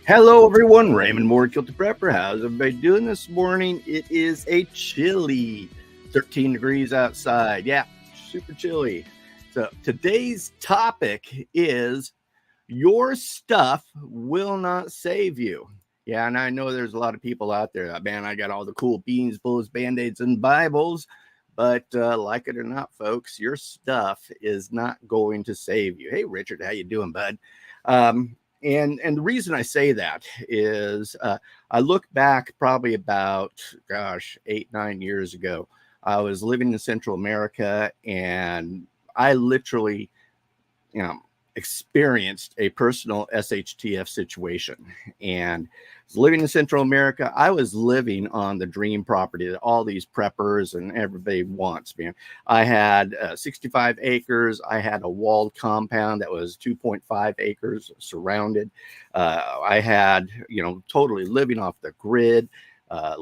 Hello, everyone. Raymond Moore, Guilty Prepper. How's everybody doing this morning? It is a chilly 13 degrees outside. Yeah, super chilly. So today's topic is your stuff will not save you. Yeah, and I know there's a lot of people out there that, man, I got all the cool beans, bulls, band-aids, and Bibles. But like it or not, folks, your stuff is not going to save you. Hey, Richard, how you doing, bud? And the reason I say that is I look back probably about, 8-9 years ago. I was living in Central America, and I literally, you know, experienced a personal SHTF situation. And I was living in Central America. I was living on the dream property that all these preppers and everybody wants, man. I had 65 acres. I had a walled compound that was 2.5 acres surrounded. I had, totally living off the grid.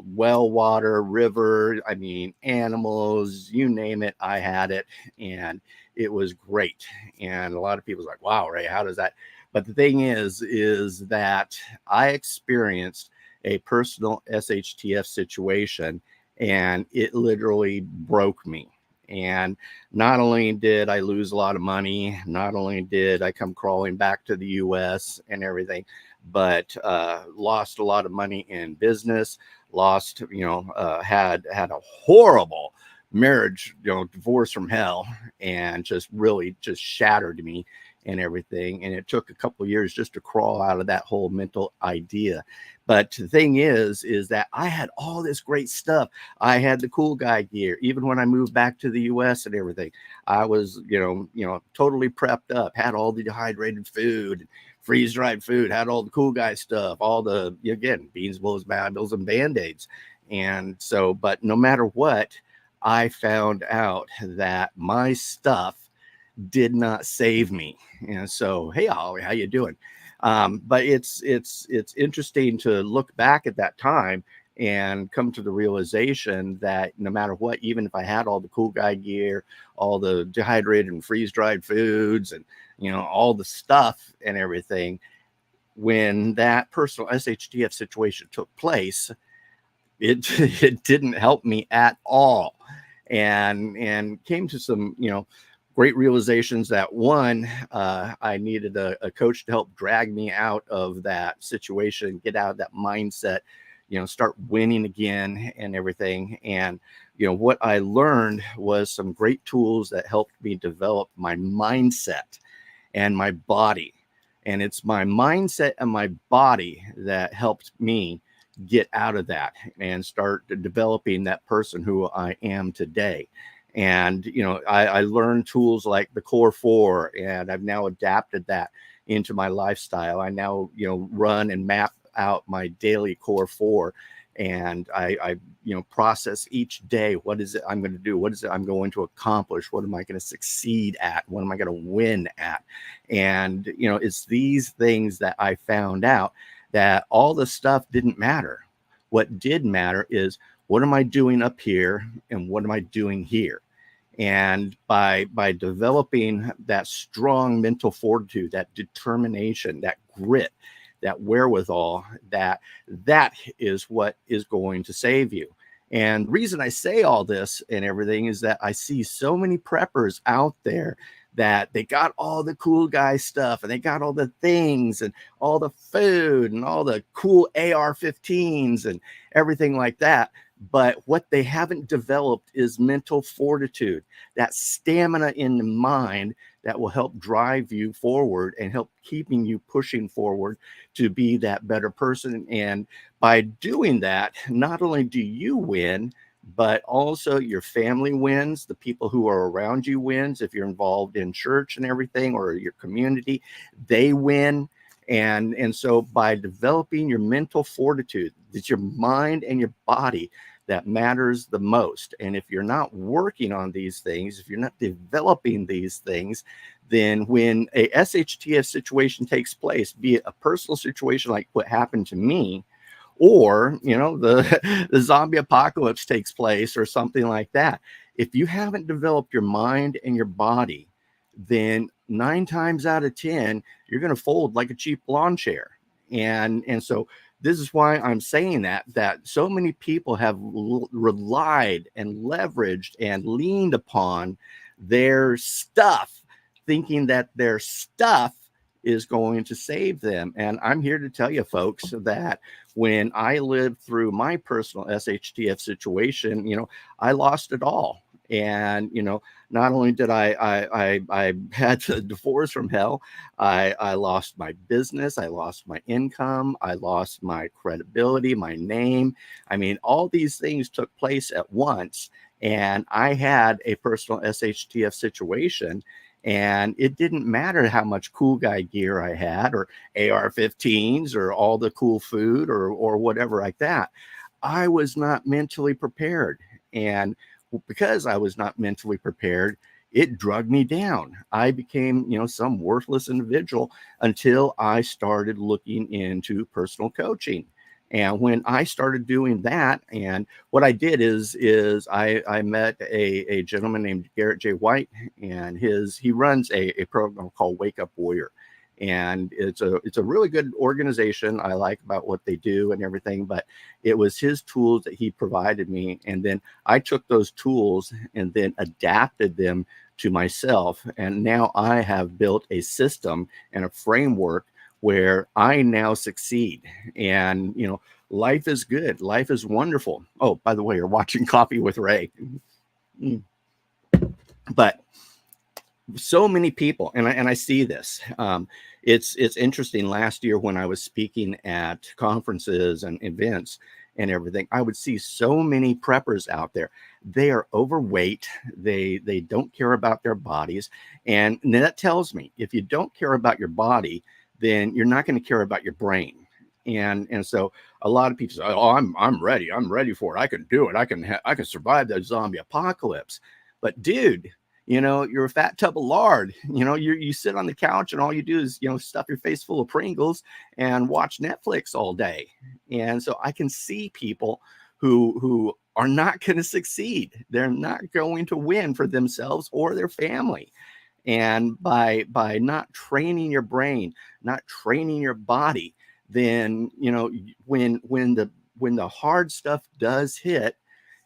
Well water, river, I mean, animals, you name it, I had it. And it was great. And a lot of people's like, wow, Ray, how does that? But the thing is that I experienced a personal SHTF situation, and it literally broke me. And not only did I lose a lot of money, not only did I come crawling back to the US and everything, but lost a lot of money in business, lost, had a horrible marriage, divorce from hell, and just really just shattered me and everything. And it took a couple of years just to crawl out of that whole mental idea. But the thing is that I had all this great stuff. I had the cool guy gear. Even when I moved back to the US and everything, I was, totally prepped up, had all the dehydrated food, freeze dried food, had all the cool guy stuff, all the, again, beans, bulls, Bibles, and band-aids. And so, but no matter what, I found out that my stuff did not save me. And so, hey, Holly, how you doing? But it's interesting to look back at that time and come to the realization that no matter what, even if I had all the cool guy gear, all the dehydrated and freeze dried foods, and all the stuff and everything, when that personal SHTF situation took place, it didn't help me at all. And came to some great realizations that one, I needed a coach to help drag me out of that situation, get out of that mindset, start winning again and everything. And what I learned was some great tools that helped me develop my mindset and my body. And it's my mindset and my body that helped me get out of that and start developing that person who I am today. And, I learned tools like the Core 4, and I've now adapted that into my lifestyle. I now, run and map out my daily Core 4, and I process each day. What is it I'm going to do? What is it I'm going to accomplish? What am I going to succeed at? What am I going to win at? And, it's these things that I found out that all the stuff didn't matter. What did matter is, what am I doing up here and what am I doing here? And by developing that strong mental fortitude, that determination, that grit, that wherewithal, that is what is going to save you. And the reason I say all this and everything is that I see so many preppers out there that they got all the cool guy stuff, and they got all the things and all the food and all the cool AR-15s and everything like that. But what they haven't developed is mental fortitude, that stamina in the mind that will help drive you forward and help keeping you pushing forward to be that better person. And by doing that, not only do you win, but also your family wins, the people who are around you wins. If you're involved in church and everything, or your community, they win. And so by developing your mental fortitude, it's your mind and your body that matters the most. And if you're not working on these things, if you're not developing these things, then when a SHTF situation takes place, be it a personal situation like what happened to me, or the zombie apocalypse takes place or something like that, if you haven't developed your mind and your body, then 9 times out of 10 you're going to fold like a cheap lawn chair. And so this is why I'm saying that so many people have relied and leveraged and leaned upon their stuff, thinking that their stuff is going to save them. And I'm here to tell you, folks, that when I lived through my personal SHTF situation, I lost it all. And not only did I had to divorce from hell, I lost my business, I lost my income, I lost my credibility, my name. I mean, all these things took place at once, and I had a personal SHTF situation. And it didn't matter how much cool guy gear I had, or AR-15s, or all the cool food, or whatever like that. I was not mentally prepared. And because I was not mentally prepared, it drugged me down. I became, some worthless individual until I started looking into personal coaching. And when I started doing that, and what I did is I met a gentleman named Garrett J. White, and he runs a program called Wake Up Warrior. And it's a really good organization. I like about what they do and everything, but it was his tools that he provided me. And then I took those tools and then adapted them to myself. And now I have built a system and a framework where I now succeed. And, life is good. Life is wonderful. Oh, by the way, you're watching Coffee with Ray. But so many people, and I see this. It's interesting. Last year when I was speaking at conferences and events and everything, I would see so many preppers out there. They are overweight. They don't care about their bodies, and that tells me if you don't care about your body, then you're not going to care about your brain. And so a lot of people say, "Oh, I'm ready. I'm ready for it. I can do it. I can survive the zombie apocalypse." But dude, you're a fat tub of lard. You sit on the couch and all you do is, stuff your face full of Pringles and watch Netflix all day. And so I can see people who are not going to succeed. They're not going to win for themselves or their family. And by not training your brain, not training your body, then, when the hard stuff does hit,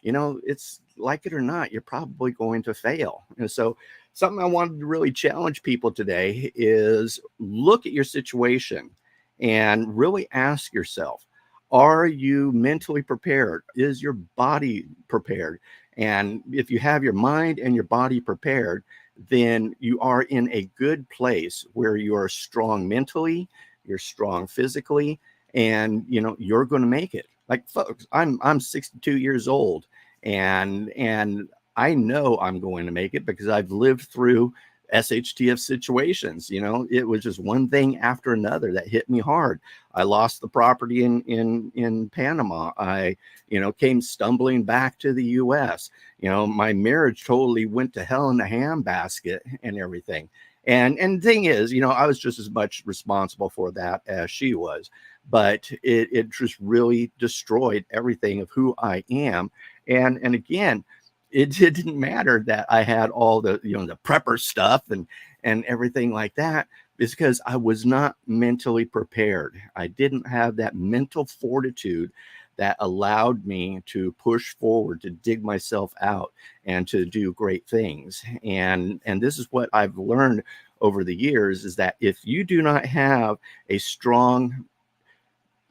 it's like it or not, you're probably going to fail. And so something I wanted to really challenge people today is look at your situation and really ask yourself, are you mentally prepared? Is your body prepared? And if you have your mind and your body prepared, then you are in a good place where you are strong mentally, you're strong physically, and you're going to make it. Like, folks, I'm 62 years old, and I know I'm going to make it because I've lived through SHTF situations. It was just one thing after another that hit me hard. I lost the property in Panama. I came stumbling back to the US. My marriage totally went to hell in a handbasket and everything. And the thing is, I was just as much responsible for that as she was, but it just really destroyed everything of who I am. And again, it didn't matter that I had all the the prepper stuff and everything like that. It's because I was not mentally prepared. I didn't have that mental fortitude that allowed me to push forward, to dig myself out, and to do great things. And this is what I've learned over the years, is that if you do not have a strong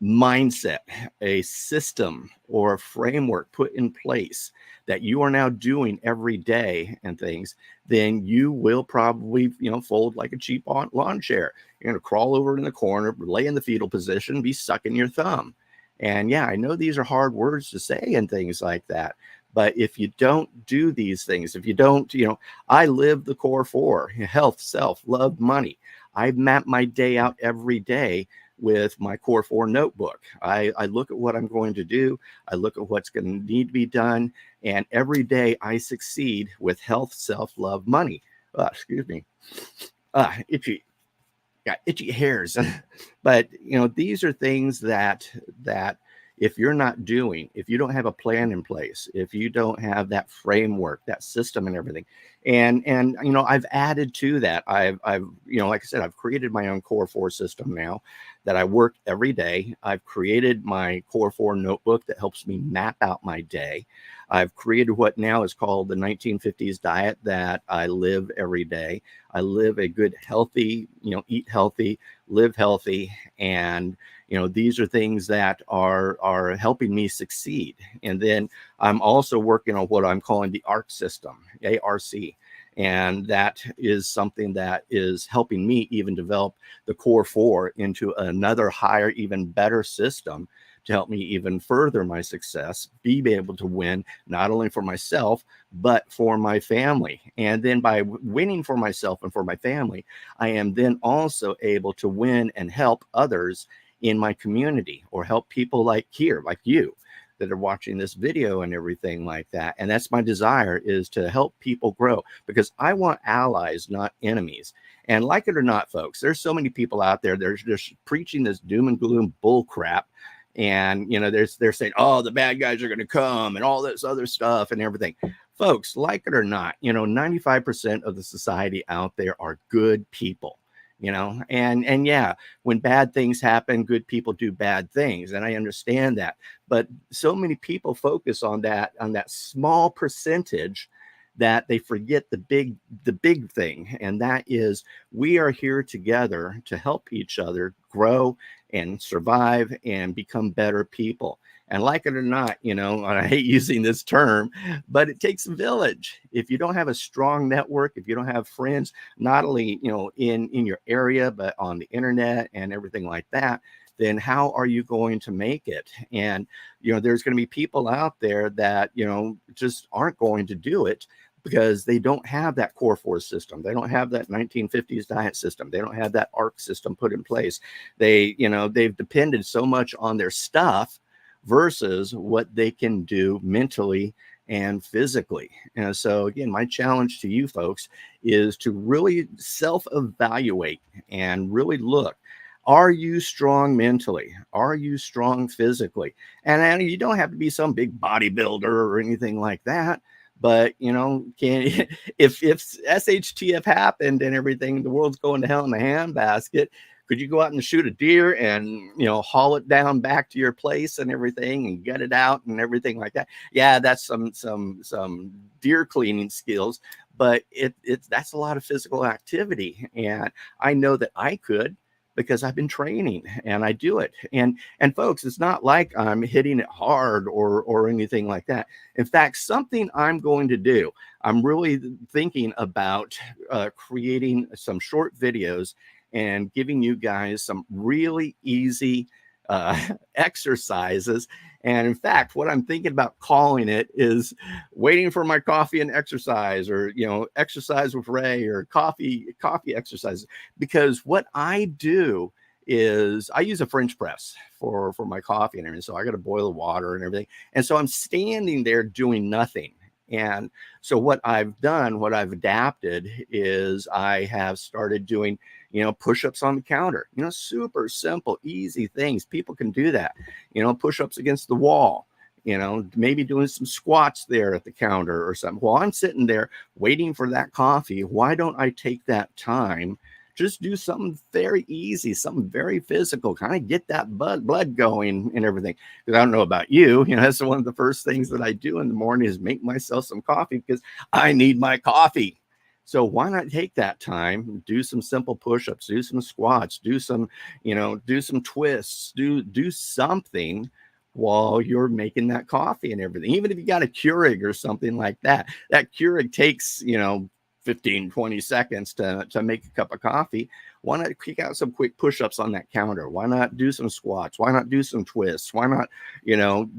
mindset, a system or a framework put in place that you are now doing every day and things, then you will probably, fold like a cheap lawn chair. You're going to crawl over in the corner, lay in the fetal position, be sucking your thumb. And yeah, I know these are hard words to say and things like that. But if you don't do these things, if you don't, I live the core four: health, self, love, money. I map my day out every day with my core four notebook. I look at what I'm going to do. I look at what's going to need to be done. And every day I succeed with health, self, love, money. Excuse me. Itchy. Got itchy hairs. But these are things that if you're not doing, if you don't have a plan in place, if you don't have that framework, that system and everything, and I've added to that. I've like I said, I've created my own core four system now that I work every day. I've created my Core 4 notebook that helps me map out my day. I've created what now is called the 1950s diet that I live every day. I live a good, healthy, eat healthy, live healthy. And, these are things that are helping me succeed. And then I'm also working on what I'm calling the ARC system, ARC. And that is something that is helping me even develop the Core 4 into another higher, even better system to help me even further my success, be able to win not only for myself, but for my family. And then by winning for myself and for my family, I am then also able to win and help others in my community, or help people like you that are watching this video and everything like that. And that's my desire, is to help people grow, because I want allies, not enemies. And like it or not, folks, there's so many people out there, they're just preaching this doom and gloom bull crap. And, they're saying, oh, the bad guys are going to come and all this other stuff and everything. Folks, like it or not, 95% of the society out there are good people. And yeah, when bad things happen, good people do bad things, and I understand that. But so many people focus on that small percentage, that they forget the big thing, and that is, we are here together to help each other grow and survive and become better people. And like it or not, and I hate using this term, but it takes a village. If you don't have a strong network, if you don't have friends, not only, in your area, but on the internet and everything like that, then how are you going to make it? And, there's going to be people out there that, just aren't going to do it, because they don't have that Core 4 system. They don't have that 1950s diet system. They don't have that ARC system put in place. They've depended so much on their stuff versus what they can do mentally and physically. And so again, my challenge to you folks is to really self-evaluate and really look, are you strong mentally? Are you strong physically? And you don't have to be some big bodybuilder or anything like that. But can if SHTF happened and everything, the world's going to hell in a handbasket, could you go out and shoot a deer and haul it down back to your place and everything and get it out and everything like that? Yeah, that's some deer cleaning skills, but that's a lot of physical activity, and I know that I could, because I've been training and I do it. And folks, it's not like I'm hitting it hard or anything like that. In fact, something I'm going to do, I'm really thinking about creating some short videos and giving you guys some really easy exercises. And in fact, what I'm thinking about calling it is waiting for my coffee and exercise, or, exercise with Ray, or coffee exercises. Because what I do is I use a French press for my coffee and everything. So I got to boil the water and everything. And so I'm standing there doing nothing. And so what I've done, what I've adapted, is I have started doing, push-ups on the counter, super simple, easy things. People can do that, push-ups against the wall, maybe doing some squats there at the counter or something. While I'm sitting there waiting for that coffee, why don't I take that time, just do something very easy, something very physical, kind of get that blood going and everything. Because I don't know about you, that's one of the first things that I do in the morning, is make myself some coffee, because I need my coffee. So why not take that time, do some simple push-ups, do some squats, do some twists, do something while you're making that coffee and everything. Even if you got a Keurig or something like that, that Keurig takes, 15, 20 seconds to make a cup of coffee. Why not kick out some quick push-ups on that counter? Why not do some squats? Why not do some twists? Why not,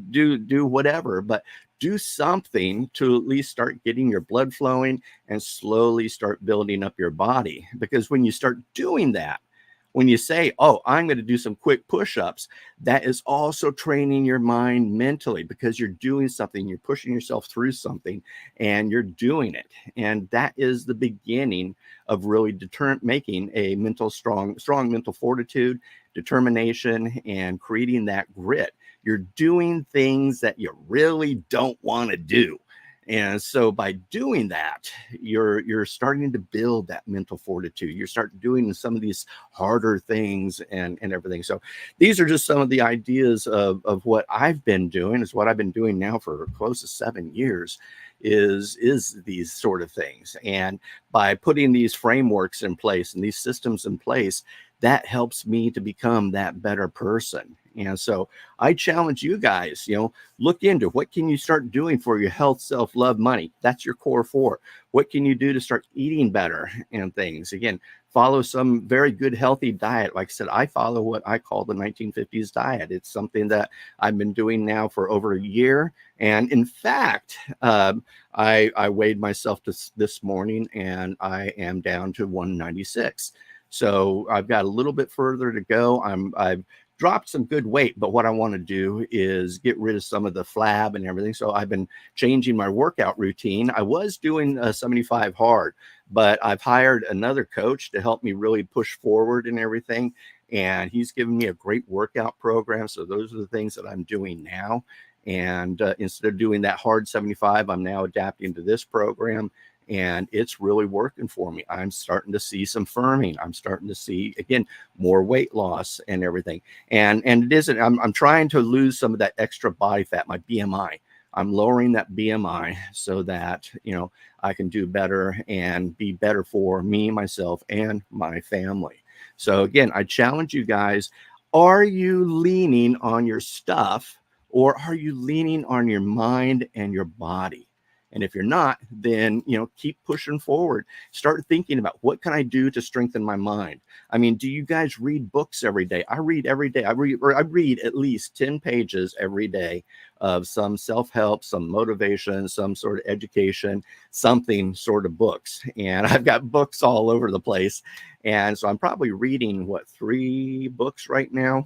do whatever, but do something to at least start getting your blood flowing and slowly start building up your body. Because when you start doing that, when you say, oh, I'm going to do some quick push-ups, that is also training your mind mentally, because you're doing something, you're pushing yourself through something, and you're doing it. And that is the beginning of really making a strong mental fortitude, determination, and creating that grit. You're doing things that you really don't want to do. And so by doing that, you're starting to build that mental fortitude. You start doing some of these harder things and everything. So these are just some of the ideas of what I've been doing, is what I've been doing now for close to 7 years, is these sort of things. And by putting these frameworks in place and these systems in place, that helps me to become that better person. And so I challenge you guys, look into what can you start doing for your health, self-love, money. That's your core four. What can you do to start eating better and things? Again, follow some very good healthy diet. Like I said, I follow what I call the 1950s diet. It's something that I've been doing now for over a year. And in fact, I weighed myself this morning, and I am down to 196. So I've got a little bit further to go. I've dropped some good weight, but what I want to do is get rid of some of the flab and everything. So I've been changing my workout routine. I was doing 75 hard, but I've hired another coach to help me really push forward and everything. And he's given me a great workout program. So those are the things that I'm doing now. And instead of doing that hard 75, I'm now adapting to this program. And it's really working for me. I'm starting to see some firming. I'm starting to see, again, more weight loss and everything. And it isn't, I'm trying to lose some of that extra body fat, my BMI. I'm lowering that BMI so that, I can do better and be better for me, myself, and my family. So again, I challenge you guys, are you leaning on your stuff, or are you leaning on your mind and your body? And if you're not, then, keep pushing forward. Start thinking about, what can I do to strengthen my mind? I mean, do you guys read books every day? I read every day. I read at least 10 pages every day of some self-help, some motivation, some sort of education, something sort of books. And I've got books all over the place. And so I'm probably reading, 3 books right now.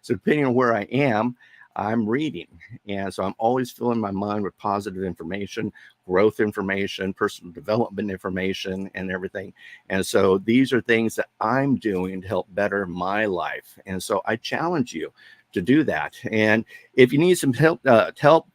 So depending on where I am, I'm reading. And so I'm always filling my mind with positive information, growth information, personal development information, and everything. And so these are things that I'm doing to help better my life. And so I challenge you to do that. And if you need some help,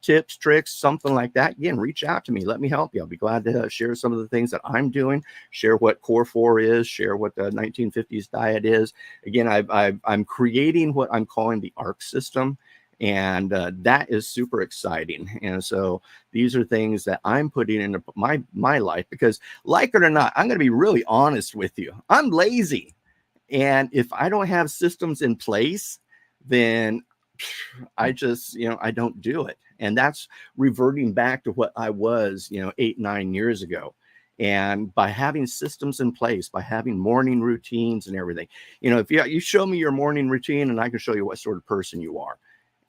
tips, tricks, something like that, again, reach out to me. Let me help you. I'll be glad to share some of the things that I'm doing, share what Core 4 is, share what the 1950s diet is. Again, I'm creating what I'm calling the ARC system. And that is super exciting. And so these are things that I'm putting into my life, because, like it or not, I'm going to be really honest with you. I'm lazy. And if I don't have systems in place, then I just, I don't do it. And that's reverting back to what I was, 8, 9 years ago. And by having systems in place, by having morning routines and everything, if you show me your morning routine, and I can show you what sort of person you are.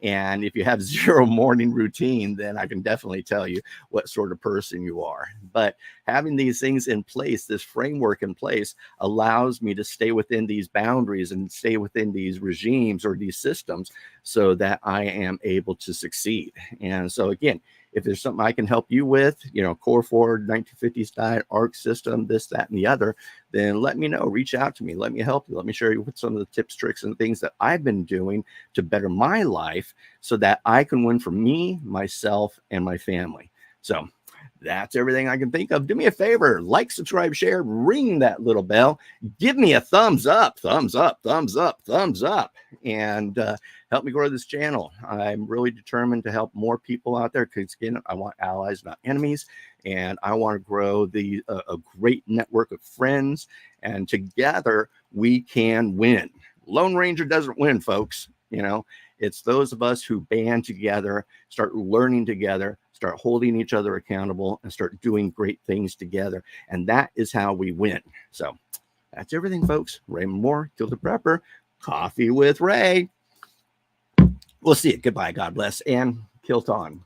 And if you have zero morning routine, then I can definitely tell you what sort of person you are. But having these things in place, this framework in place, allows me to stay within these boundaries and stay within these regimes or these systems, so that I am able to succeed. And so again, if there's something I can help you with, Core 4, 1950s diet, ARC system, this, that, and the other, then let me know. Reach out to me. Let me help you. Let me share you with some of the tips, tricks, and things that I've been doing to better my life, so that I can win for me, myself, and my family. So that's everything I can think of. Do me a favor, like, subscribe, share, ring that little bell, give me a thumbs up, thumbs up, thumbs up, thumbs up, and help me grow this channel. I'm really determined to help more people out there, because again, I want allies, not enemies, and I want to grow a great network of friends, and together we can win. Lone Ranger doesn't win, folks. It's those of us who band together, start learning together, start holding each other accountable, and start doing great things together. And that is how we win. So that's everything, folks. Raymond Moore, Kill the Prepper, Coffee with Ray. We'll see you. Goodbye. God bless. And Kilt on.